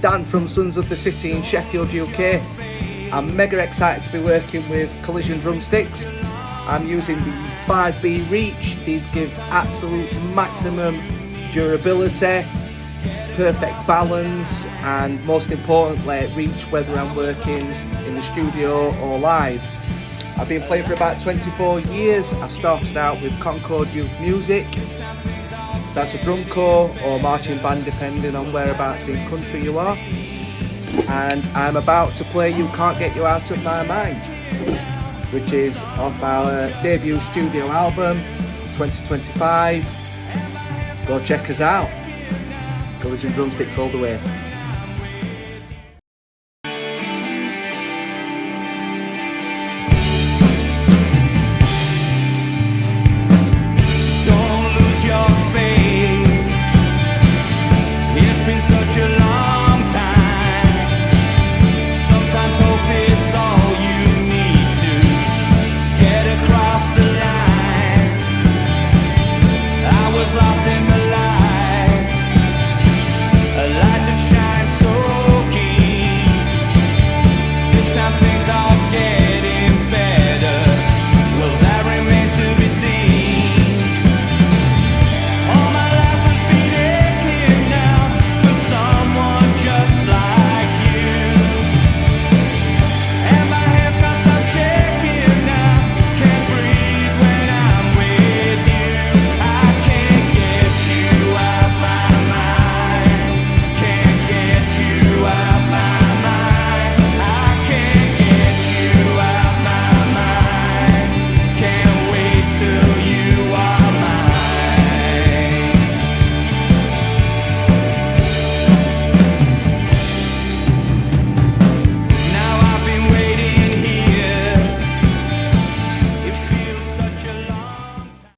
Dan from Sons of the City in Sheffield, UK. I'm mega excited to be working with Collision Drumsticks. I'm using the 5B Reach. These give absolute maximum durability, perfect balance, and most importantly, reach whether I'm working in the studio or live. I've been playing for about 24 years. I started out with Concord Youth Music. That's a drum corps or marching band depending on whereabouts in country you are. And I'm about to play You Can't Get You Out of My Mind, which is off our debut studio album 2025. Go check us out. Collision Drumsticks all the way.